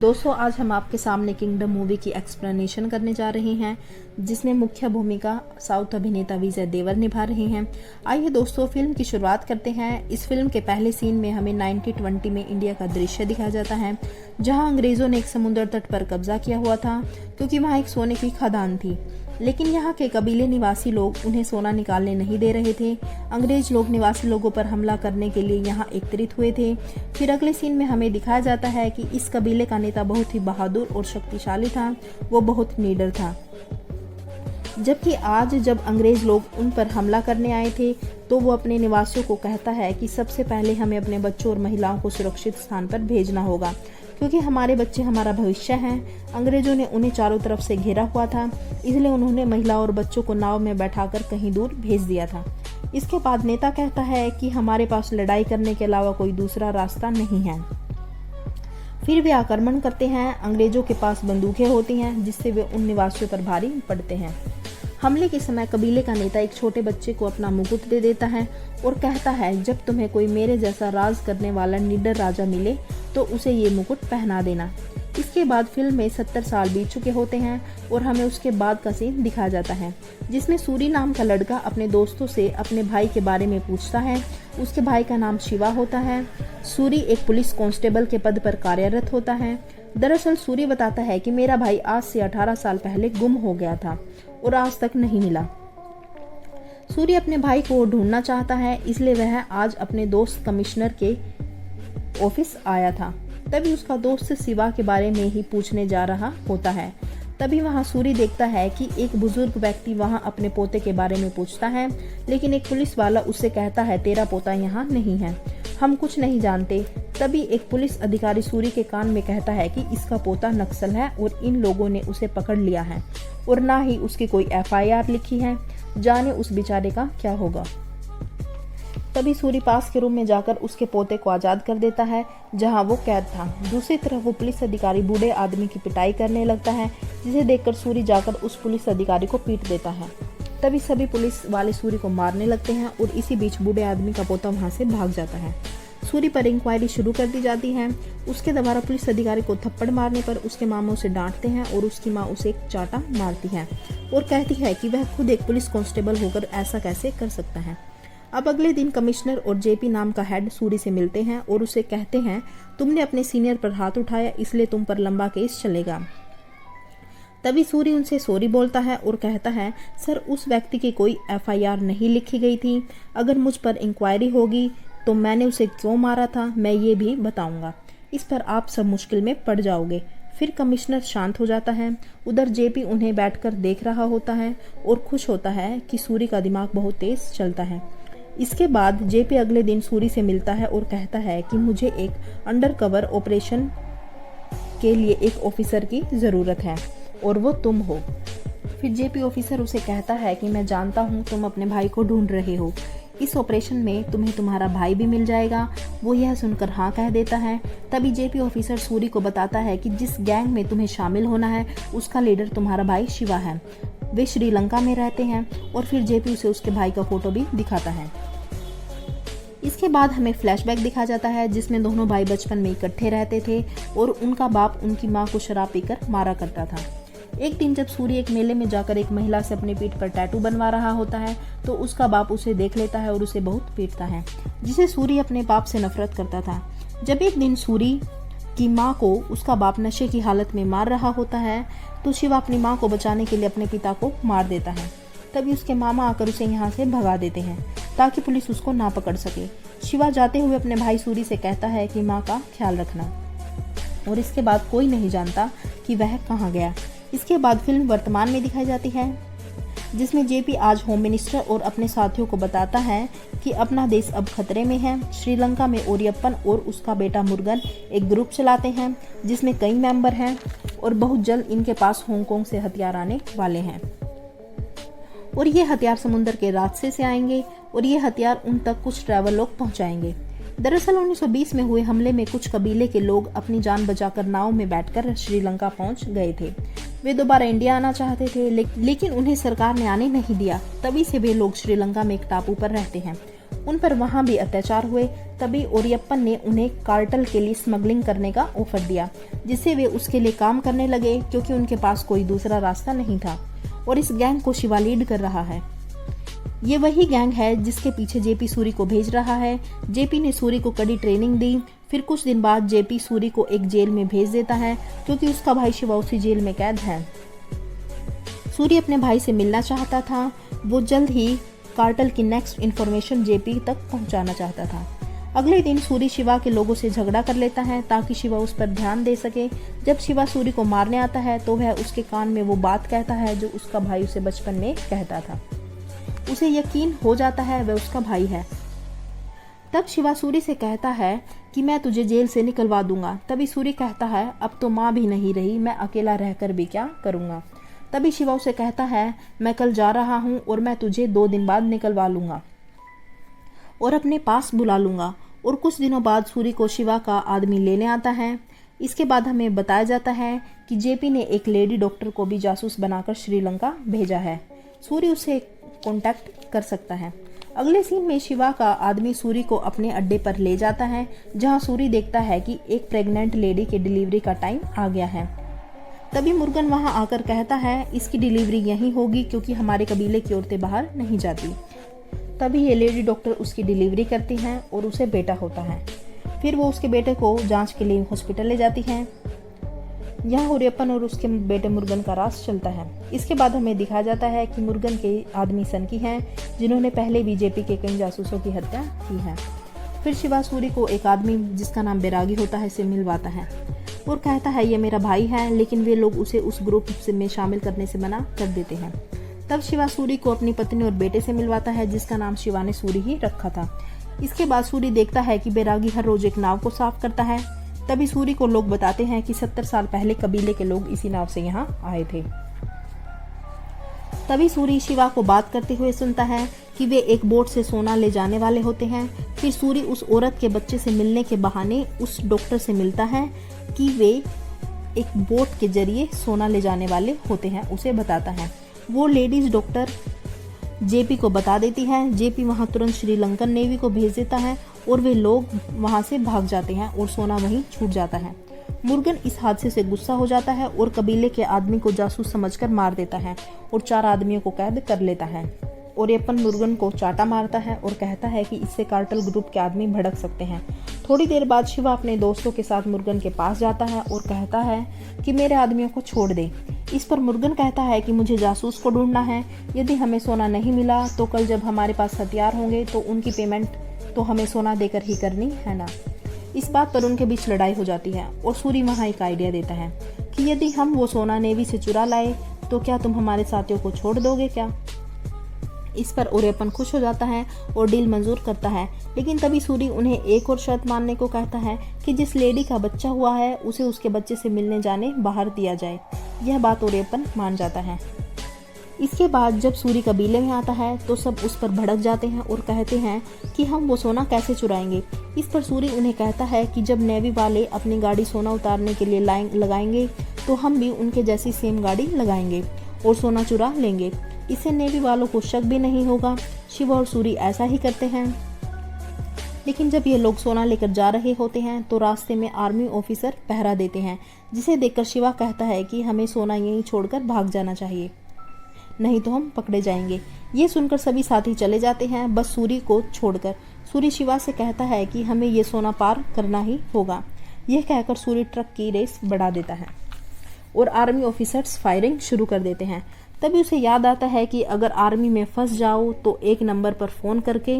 दोस्तों, आज हम आपके सामने किंगडम मूवी की एक्सप्लेनेशन करने जा रहे हैं, जिसमें मुख्य भूमिका साउथ अभिनेता विजय देवर निभा रहे हैं। आइए दोस्तों, फिल्म की शुरुआत करते हैं। इस फिल्म के पहले सीन में हमें 1920 में इंडिया का दृश्य दिखाया जाता है, जहां अंग्रेजों ने एक समुद्र तट पर कब्जा किया हुआ था, क्योंकि वहां एक सोने की खदान थी। लेकिन यहाँ के कबीले निवासी लोग उन्हें सोना निकालने नहीं दे रहे थे। अंग्रेज लोग निवासी लोगों पर हमला करने के लिए यहाँ एकत्रित हुए थे। फिर अगले सीन में हमें दिखाया जाता है कि इस कबीले का नेता बहुत ही बहादुर और शक्तिशाली था। वो बहुत निडर था। जबकि आज जब अंग्रेज लोग उन पर हमला करने आए थे, तो वो अपने निवासियों को कहता है कि सबसे पहले हमें अपने बच्चों और महिलाओं को सुरक्षित स्थान पर भेजना होगा, क्योंकि हमारे बच्चे हमारा भविष्य हैं। अंग्रेजों ने उन्हें चारों तरफ से घेरा हुआ था, इसलिए उन्होंने महिलाओं और बच्चों को नाव में बैठाकर कहीं दूर भेज दिया था। इसके बाद नेता कहता है कि हमारे पास लड़ाई करने के अलावा कोई दूसरा रास्ता नहीं है। फिर वे आक्रमण करते हैं। अंग्रेजों के पास बंदूकें होती हैं, जिससे वे उन निवासियों पर भारी पड़ते हैं। हमले के समय कबीले का नेता एक छोटे बच्चे को अपना मुकुट दे देता है और कहता है, जब तुम्हें कोई मेरे जैसा राज करने वाला निडर राजा मिले तो उसे ये मुकुट पहना देना। इसके बाद फिल्म में 70 साल बीत चुके होते हैं और हमें उसके बाद का सीन दिखाया जाता है, जिसमें सूरी नाम का लड़का अपने दोस्तों से अपने भाई के बारे में पूछता है। उसके भाई का नाम शिवा होता है। सूरी एक पुलिस कांस्टेबल के पद पर कार्यरत होता है। दरअसल सूरी बताता है कि मेरा भाई आज से 18 साल पहले गुम हो गया था और आज तक नहीं मिला। सूरी अपने भाई को ढूंढना चाहता है, इसलिए वह आज अपने दोस्त कमिश्नर के ऑफिस आया था। तभी उसका दोस्त शिवा के बारे में ही पूछने जा रहा होता है। तभी वहां सूरी देखता है कि एक बुजुर्ग व्यक्ति वहां अपने पोते के बारे में पूछता है, लेकिन एक पुलिस वाला उससे कहता है, तेरा पोता यहाँ नहीं है, हम कुछ नहीं जानते। तभी एक पुलिस अधिकारी सूरी के कान में कहता है कि इसका पोता नक्सल है और इन लोगों ने उसे पकड़ लिया है और ना ही उसकी कोई FIR लिखी है। जाने उस बेचारे का क्या होगा। तभी सूरी पास के रूम में जाकर उसके पोते को आजाद कर देता है, जहां वो कैद था। दूसरी तरफ वो पुलिस अधिकारी बूढ़े आदमी की पिटाई करने लगता है, जिसे देखकर सूरी जाकर उस पुलिस अधिकारी को पीट देता है। तभी सभी पुलिस वाले सूरी को मारने लगते हैं और इसी बीच बूढ़े आदमी का पोता वहां से भाग जाता है। सूरी पर इंक्वायरी शुरू कर दी जाती है। उसके द्वारा पुलिस अधिकारी को थप्पड़ मारने पर उसके मामा उसे डांटते हैं और उसकी माँ उसे एक चाटा मारती है और कहती है कि वह खुद एक पुलिस कांस्टेबल होकर ऐसा कैसे कर सकता है। अब अगले दिन कमिश्नर और JP नाम का हेड सूरी से मिलते हैं और उसे कहते हैं, तुमने अपने सीनियर पर हाथ उठाया, इसलिए तुम पर लंबा केस चलेगा। तभी सूरी उनसे सॉरी बोलता है और कहता है, सर उस व्यक्ति की कोई FIR नहीं लिखी गई थी। अगर मुझ पर इंक्वायरी होगी तो मैंने उसे क्यों मारा था, मैं ये भी बताऊंगा। इस पर आप सब मुश्किल में पड़ जाओगे। फिर कमिश्नर शांत हो जाता है। उधर JP उन्हें बैठकर देख रहा होता है और खुश होता है कि सूरी का दिमाग बहुत तेज चलता है। इसके बाद JP अगले दिन सूरी से मिलता है और कहता है कि मुझे एक अंडरकवर ऑपरेशन के लिए एक ऑफिसर की ज़रूरत है और वो तुम हो। फिर JP ऑफिसर उसे कहता है कि मैं जानता हूँ तुम अपने भाई को ढूंढ रहे हो। इस ऑपरेशन में तुम्हें तुम्हारा भाई भी मिल जाएगा। वो यह सुनकर हाँ कह देता है। तभी JP ऑफिसर सूरी को बताता है कि जिस गैंग में तुम्हें शामिल होना है, उसका लीडर तुम्हारा भाई शिवा है। वे श्रीलंका में रहते हैं। और फिर JP उसे उसके भाई का फोटो भी दिखाता है। इसके बाद हमें फ्लैशबैक दिखा जाता है, जिसमें दोनों भाई बचपन में इकट्ठे रहते थे और उनका बाप उनकी माँ को शराब पीकर मारा करता था। एक दिन जब सूरी एक मेले में जाकर एक महिला से अपनी पीठ पर टैटू बनवा रहा होता है, तो उसका बाप उसे देख लेता है और उसे बहुत पीटता है, जिसे सूरी अपने बाप से नफरत करता था। जब एक दिन सूरी की माँ को उसका बाप नशे की हालत में मार रहा होता है, तो शिवा अपनी माँ को बचाने के लिए अपने पिता को मार देता है। तभी उसके मामा आकर उसे यहाँ से भगा देते हैं, ताकि पुलिस उसको ना पकड़ सके। शिवा जाते हुए अपने भाई सूरी से कहता है कि माँ का ख्याल रखना, और इसके बाद कोई नहीं जानता कि वह कहाँ गया। इसके बाद फिल्म वर्तमान में दिखाई जाती है, जिसमें JP आज होम मिनिस्टर और अपने साथियों को बताता है कि अपना देश अब खतरे में है। श्रीलंका में ओरियप्पन और उसका बेटा मुरुगन एक ग्रुप चलाते हैं, जिसमें कई मेंबर हैं और बहुत जल्द इनके पास हांगकांग से हथियार आने वाले हैं और ये हथियार समुद्र के रास्ते से आएंगे और ये हथियार उन तक कुछ ट्रैवल लोग पहुंचाएंगे। दरअसल 1920 में हुए हमले में कुछ कबीले के लोग अपनी जान बचाकर नाव में बैठकर श्रीलंका पहुंच गए थे। वे दोबारा इंडिया आना चाहते थे, लेकिन उन्हें सरकार ने आने नहीं दिया। तभी से वे लोग श्रीलंका में एक टापू पर रहते हैं उन पर वहाँ भी अत्याचार हुए। तभी ओरियप्पन ने उन्हें कार्टेल के लिए स्मगलिंग करने का ऑफर दिया, जिससे वे उसके लिए काम करने लगे, क्योंकि उनके पास कोई दूसरा रास्ता नहीं था। और इस गैंग को शिवा लीड कर रहा है। ये वही गैंग है जिसके पीछे जेपी सूरी को भेज रहा है। जेपी ने सूरी को कड़ी ट्रेनिंग दी। फिर कुछ दिन बाद जेपी सूरी को एक जेल में भेज देता है, क्योंकि उसका भाई शिवा उसी जेल में कैद है। सूरी अपने भाई से मिलना चाहता था। वो जल्द ही कार्टेल की नेक्स्ट इन्फॉर्मेशन जेपी तक पहुंचाना चाहता था। अगले दिन सूरी शिवा के लोगों से झगड़ा कर लेता है ताकि शिवा उस पर ध्यान दे सके। जब शिवा सूरी को मारने आता है तो वह उसके कान में वो बात कहता है जो उसका भाई उसे बचपन में कहता था। उसे यकीन हो जाता है वह उसका भाई है। तब शिवा सूरी से कहता है कि मैं तुझे जेल से निकलवा दूंगा। तभी सूरी कहता है अब तो माँ भी नहीं रही, मैं अकेला रहकर भी क्या करूंगा। तभी शिवा उसे कहता है मैं कल जा रहा हूँ और मैं तुझे 2 दिन बाद निकलवा लूंगा और अपने पास बुला लूंगा। और कुछ दिनों बाद सूरी को शिवा का आदमी लेने आता है। इसके बाद हमें बताया जाता है कि जेपी ने एक लेडी डॉक्टर को भी जासूस बनाकर श्रीलंका भेजा है। सूरी उसे कांटेक्ट कर सकता है। अगले सीन में शिवा का आदमी सूरी को अपने अड्डे पर ले जाता है, जहां सूरी देखता है कि एक प्रेग्नेंट लेडी के डिलीवरी का टाइम आ गया है। तभी मुर्गन वहां आकर कहता है इसकी डिलीवरी यहीं होगी, क्योंकि हमारे कबीले की औरतें बाहर नहीं जाती। तभी ये लेडी डॉक्टर उसकी डिलीवरी करती हैं और उसे बेटा होता है। फिर वो उसके बेटे को जांच के लिए हॉस्पिटल ले जाती हैं। यहाँ ओरियप्पन और उसके बेटे मुर्गन का राज चलता है। इसके बाद हमें दिखाया जाता है कि मुर्गन के आदमी सनकी हैं, जिन्होंने पहले बीजेपी के कई जासूसों की हत्या की है। फिर शिवा सूरी को एक आदमी जिसका नाम बैरागी होता है से मिलवाता है और कहता है ये मेरा भाई है, लेकिन वे लोग उसे उस ग्रुप में शामिल करने से मना कर देते हैं। तब शिवा सूरी को अपनी पत्नी और बेटे से मिलवाता है, जिसका नाम शिवा ने सूरी ही रखा था। इसके बाद सूरी देखता है कि बैरागी हर रोज एक नाव को साफ करता है। तभी सूरी को लोग बताते हैं कि 70 साल पहले कबीले के लोग इसी नाव से यहाँ आए थे। तभी सूरी शिवा को बात करते हुए सुनता है कि वे एक बोट से सोना ले जाने वाले होते हैं। फिर सूरी उस औरत के बच्चे से मिलने के बहाने उस डॉक्टर से मिलता है कि वे एक बोट के जरिए सोना ले जाने वाले होते हैं, उसे बताता है। वो लेडीज डॉक्टर जेपी को बता देती है। जेपी वहां तुरंत श्रीलंकन नेवी को भेज देता है और वे लोग वहां से भाग जाते हैं और सोना वहीं छूट जाता है। मुर्गन इस हादसे से गुस्सा हो जाता है और कबीले के आदमी को जासूस समझकर मार देता है और 4 आदमियों को कैद कर लेता है। ओरियप्पन मुर्गन को चाटा मारता है और कहता है कि इससे कार्टेल ग्रुप के आदमी भड़क सकते हैं। थोड़ी देर बाद शिवा अपने दोस्तों के साथ मुर्गन के पास जाता है और कहता है कि मेरे आदमियों को छोड़ दे। इस पर मुर्गन कहता है कि मुझे जासूस को ढूंढना है। यदि हमें सोना नहीं मिला तो कल जब हमारे पास हथियार होंगे तो उनकी पेमेंट तो हमें सोना देकर ही करनी है ना। इस बात पर उनके बीच लड़ाई हो जाती है और सूरी वहाँ एक आइडिया देता है कि यदि हम वो सोना नेवी से चुरा लाए तो क्या तुम हमारे साथियों को छोड़ दोगे क्या। इस पर ओरियप्पन खुश हो जाता है और डील मंजूर करता है, लेकिन तभी सूरी उन्हें एक और शर्त मानने को कहता है कि जिस लेडी का बच्चा हुआ है उसे उसके बच्चे से मिलने जाने बाहर दिया जाए। यह बात ओरियप्पन मान जाता है। इसके बाद जब सूरी कबीले में आता है तो सब उस पर भड़क जाते हैं और कहते हैं कि हम वो सोना कैसे चुराएंगे। इस पर सूरी उन्हें कहता है कि जब नेवी वाले अपनी गाड़ी सोना उतारने के लिए लगाएंगे तो हम भी उनके जैसी सेम गाड़ी लगाएंगे और सोना चुरा लेंगे। इससे नेवी वालों को शक भी नहीं होगा। शिवा और सूरी ऐसा ही करते हैं। लेकिन जब ये लोग सोना लेकर जा रहे होते हैं तो रास्ते में आर्मी ऑफिसर पहरा देते हैं, जिसे देखकर शिवा कहता है कि हमें सोना यहीं छोड़कर भाग जाना चाहिए, नहीं तो हम पकड़े जाएंगे। ये सुनकर सभी साथी चले जाते हैं, बस सूरी को छोड़कर। सूरी शिवा से कहता है कि हमें ये सोना पार करना ही होगा। यह कहकर सूरी ट्रक की रेस बढ़ा देता है और आर्मी ऑफिसर्स फायरिंग शुरू कर देते हैं। तभी उसे याद आता है कि अगर आर्मी में फंस जाओ तो एक नंबर पर फ़ोन करके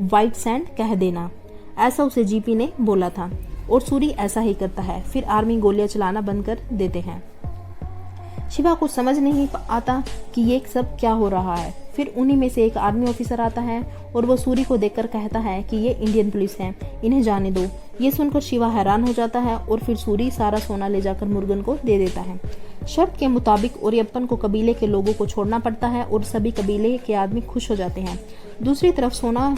वाइट सैंड कह देना, ऐसा उसे जीपी ने बोला था और सूरी ऐसा ही करता है। फिर आर्मी गोलियां चलाना बंद कर देते हैं। शिवा को समझ नहीं आता कि ये सब क्या हो रहा है। फिर उन्हीं में से एक आर्मी ऑफिसर आता है और वो सूरी को देखकर कहता है कि ये इंडियन पुलिस है, इन्हें जाने दो। ये सुनकर शिवा हैरान हो जाता है और फिर सूरी सारा सोना ले जाकर मुर्गन को दे देता है। शर्त के मुताबिक ओरियप्पन को कबीले के लोगों को छोड़ना पड़ता है और सभी कबीले के आदमी खुश हो जाते हैं। दूसरी तरफ सोना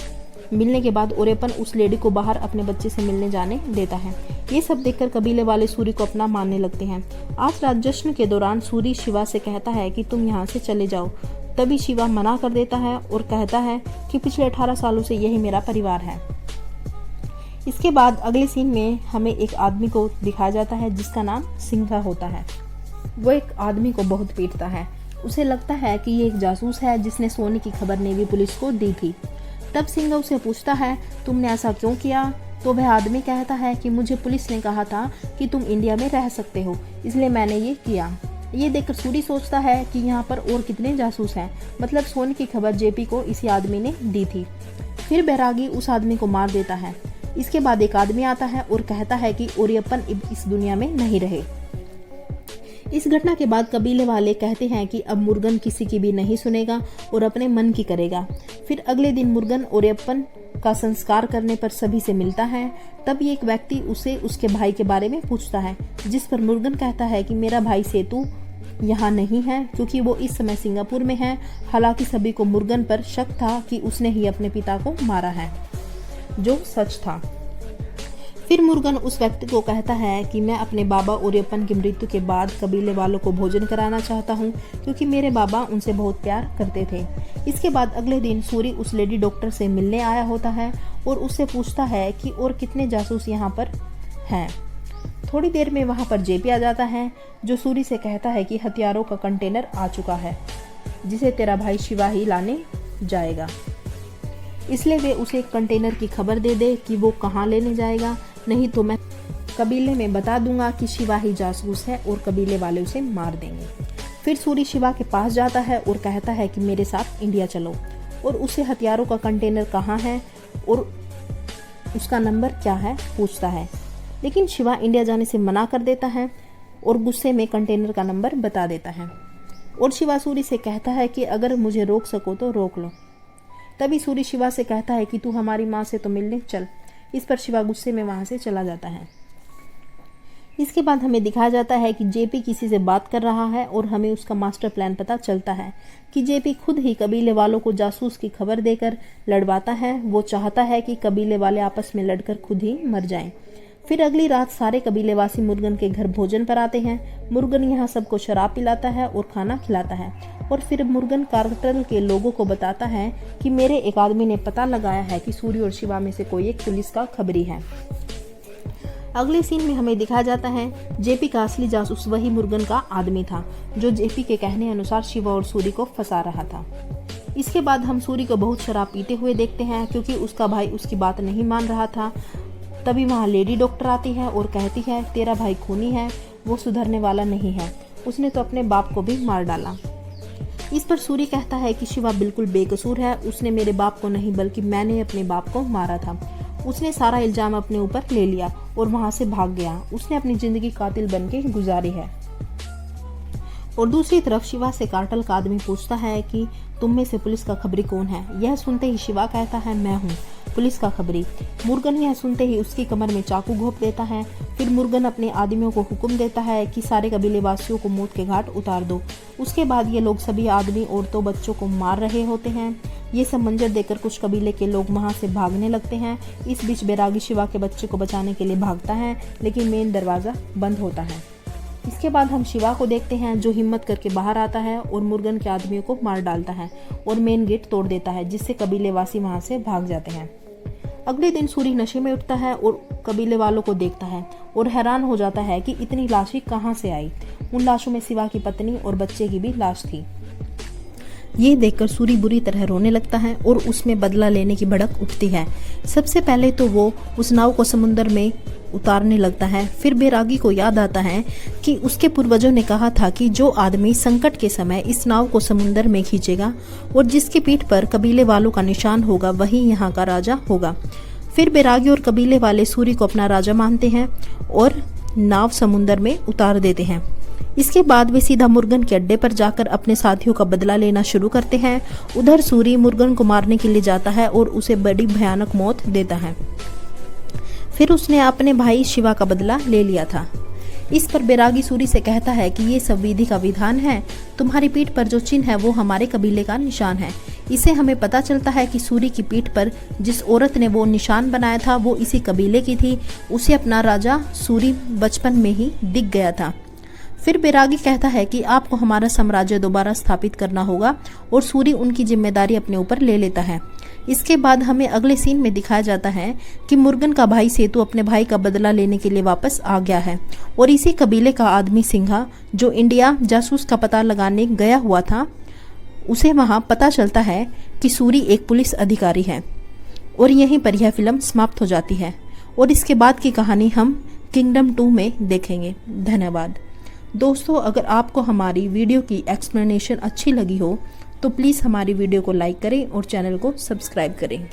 मिलने के बाद ओरियप्पन उस लेडी को बाहर अपने बच्चे से मिलने जाने देता है। ये सब देखकर कबीले वाले सूरी को अपना मानने लगते हैं। आज रात जश्न के दौरान सूरी शिवा से कहता है कि तुम यहाँ से चले जाओ। तभी शिवा मना कर देता है और कहता है कि पिछले 18 सालों से यही मेरा परिवार है। इसके बाद अगले सीन में हमें एक आदमी को दिखाया जाता है जिसका नाम सिंघा होता है। वो एक आदमी को बहुत पीटता है। उसे लगता है कि ये एक जासूस है जिसने सोने की खबर नेवी पुलिस को दी थी। तब सिंघा उसे पूछता है, तुमने ऐसा क्यों किया? तो वह आदमी कहता है कि मुझे पुलिस ने कहा था कि तुम इंडिया में रह सकते हो, इसलिए मैंने ये किया। ये देखकर सूरी सोचता है कि यहाँ पर और कितने जासूस हैं, मतलब सोने की खबर जेपी को इसी आदमी ने दी थी। फिर बैरागी उस आदमी को मार देता है। इसके बाद एक आदमी आता है और कहता है कि ओरियप्पन इस दुनिया में नहीं रहे। इस घटना के बाद कबीले वाले कहते हैं कि अब मुर्गन किसी की भी नहीं सुनेगा और अपने मन की करेगा। फिर अगले दिन मुर्गन ओरियप्पन का संस्कार करने पर सभी से मिलता है। तब एक व्यक्ति उसे उसके भाई के बारे में पूछता है, जिस पर मुर्गन कहता है कि मेरा भाई सेतु यहाँ नहीं है क्योंकि वो इस समय सिंगापुर में है। हालांकि सभी को मुर्गन पर शक था कि उसने ही अपने पिता को मारा है, जो सच था। फिर मुर्गन उस व्यक्ति को कहता है कि मैं अपने बाबा ओरियप्पन की मृत्यु के बाद कबीले वालों को भोजन कराना चाहता हूँ क्योंकि मेरे बाबा उनसे बहुत प्यार करते थे। इसके बाद अगले दिन सूरी उस लेडी डॉक्टर से मिलने आया होता है और उससे पूछता है कि और कितने जासूस यहाँ पर हैं। थोड़ी देर में वहाँ पर जेपी आ जाता है जो सूरी से कहता है कि हथियारों का कंटेनर आ चुका है जिसे तेरा भाई शिवा ही लाने जाएगा, इसलिए वे उसे एक कंटेनर की खबर दे दे कि वो कहाँ लेने जाएगा, नहीं तो मैं कबीले में बता दूंगा कि शिवा ही जासूस है और कबीले वाले उसे मार देंगे। फिर सूरी शिवा के पास जाता है और कहता है कि मेरे साथ इंडिया चलो और उससे हथियारों का कंटेनर कहाँ है और उसका नंबर क्या है पूछता है। लेकिन शिवा इंडिया जाने से मना कर देता है और गुस्से में कंटेनर का नंबर बता देता है और शिवा सूरी से कहता है कि अगर मुझे रोक सको तो रोक लो। तभी सूरी शिवा से कहता है कि तू हमारी माँ से तो मिलने चल। इस पर शिवा गुस्से में वहाँ से चला जाता है। इसके बाद हमें दिखाया जाता है कि जेपी किसी से बात कर रहा है और हमें उसका मास्टर प्लान पता चलता है कि जेपी खुद ही कबीले वालों को जासूस की खबर देकर लड़वाता है। वो चाहता है कि कबीले वाले आपस में लड़कर खुद ही मर जाएं। फिर अगली रात सारे कबीलेवासी मुर्गन के घर भोजन पर आते हैं। मुर्गन यहाँ सबको शराब पिलाता है और खाना खिलाता है और फिर मुर्गन कार्टल के लोगों को बताता है कि मेरे एक आदमी ने पता लगाया है कि सूरी और शिवा में से कोई एक पुलिस का खबरी है। अगले सीन में हमें दिखाया जाता है जेपी का असली जासूस वही मुर्गन का आदमी था जो जेपी के कहने अनुसार शिवा और सूरी को फंसा रहा था। इसके बाद हम सूरी को बहुत शराब पीते हुए देखते हैं क्योंकि उसका भाई उसकी बात नहीं मान रहा था। तभी वहाँ लेडी डॉक्टर आती है और कहती है तेरा भाई खूनी है, वो सुधरने वाला नहीं है, उसने तो अपने बाप को भी मार डाला। इस पर सूरी कहता है कि शिवा बिल्कुल बेकसूर है, उसने मेरे बाप को नहीं बल्कि मैंने अपने बाप को मारा था। उसने सारा इल्जाम अपने ऊपर ले लिया और वहाँ से भाग गया। उसने अपनी जिंदगी कातिल बन के गुजारी है। और दूसरी तरफ शिवा से कार्टल का आदमी पूछता है कि तुम में से पुलिस का खबरी कौन है। यह सुनते ही शिवा कहता है मैं हूँ पुलिस का खबरी। मुर्गन यह सुनते ही उसकी कमर में चाकू घोंप देता है। फिर मुर्गन अपने आदमियों को हुक्म देता है कि सारे कबीले वासियों को मौत के घाट उतार दो। उसके बाद ये लोग सभी आदमी औरतों बच्चों को मार रहे होते हैं। ये सब मंजर देखकर कुछ कबीले के लोग वहाँ से भागने लगते हैं। इस बीच बैरागी शिवा के बच्चे को बचाने के लिए भागता है लेकिन मेन दरवाजा बंद होता है। इसके बाद हम शिवा को देखते हैं जो हिम्मत करके बाहर आता है और मुर्गन के आदमियों को मार डालता है और मेन गेट तोड़ देता है जिससे कबीलेवासी वहां से भाग जाते हैं। अगले दिन सूरी नशे में उठता है और कबीले वालों को देखता है और हैरान हो जाता है कि इतनी लाशें कहाँ से आई। उन लाशों में शिवा की पत्नी और बच्चे की भी लाश थी। ये देखकर सूरी बुरी तरह रोने लगता है और उसमें बदला लेने की भड़क उठती है। सबसे पहले तो वो उस नाव को समुद्र में उतारने लगता है। फिर बैरागी को याद आता है कि उसके पूर्वजों ने कहा था कि जो आदमी संकट के समय इस नाव को समुद्र में खींचेगा और जिसकी पीठ पर कबीले वालों का निशान होगा वही यहाँ का राजा होगा। फिर बैरागी और कबीले वाले सूरी को अपना राजा मानते हैं और नाव समुद्र में उतार देते हैं। इसके बाद वे सीधा मुर्गन के अड्डे पर जाकर अपने साथियों का बदला लेना शुरू करते हैं। उधर सूरी मुर्गन को मारने के लिए जाता है और उसे बड़ी भयानक मौत देता है। फिर उसने अपने भाई शिवा का बदला ले लिया था। इस पर बैरागी सूरी से कहता है कि ये सब विधि का विधान है। तुम्हारी पीठ पर जो चिन्ह है वो हमारे कबीले का निशान है। इसे हमें पता चलता है कि सूरी की पीठ पर जिस औरत ने वो निशान बनाया था वो इसी कबीले की थी। उसे अपना राजा सूरी बचपन में ही दिख गया था। फिर बैरागी कहता है कि आपको हमारा साम्राज्य दोबारा स्थापित करना होगा और सूरी उनकी जिम्मेदारी अपने ऊपर ले लेता है। इसके बाद हमें अगले सीन में दिखाया जाता है कि मुर्गन का भाई सेतु अपने भाई का बदला लेने के लिए वापस आ गया है और इसी कबीले का आदमी सिंघा, जो इंडिया जासूस का पता लगाने गया हुआ था, उसे वहां पता चलता है कि सूरी एक पुलिस अधिकारी है। और यहीं पर यह फिल्म समाप्त हो जाती है और इसके बाद की कहानी हम किंगडम 2 में देखेंगे। धन्यवाद दोस्तों। अगर आपको हमारी वीडियो की एक्सप्लेनेशन अच्छी लगी हो तो प्लीज़ हमारी वीडियो को लाइक करें और चैनल को सब्सक्राइब करें।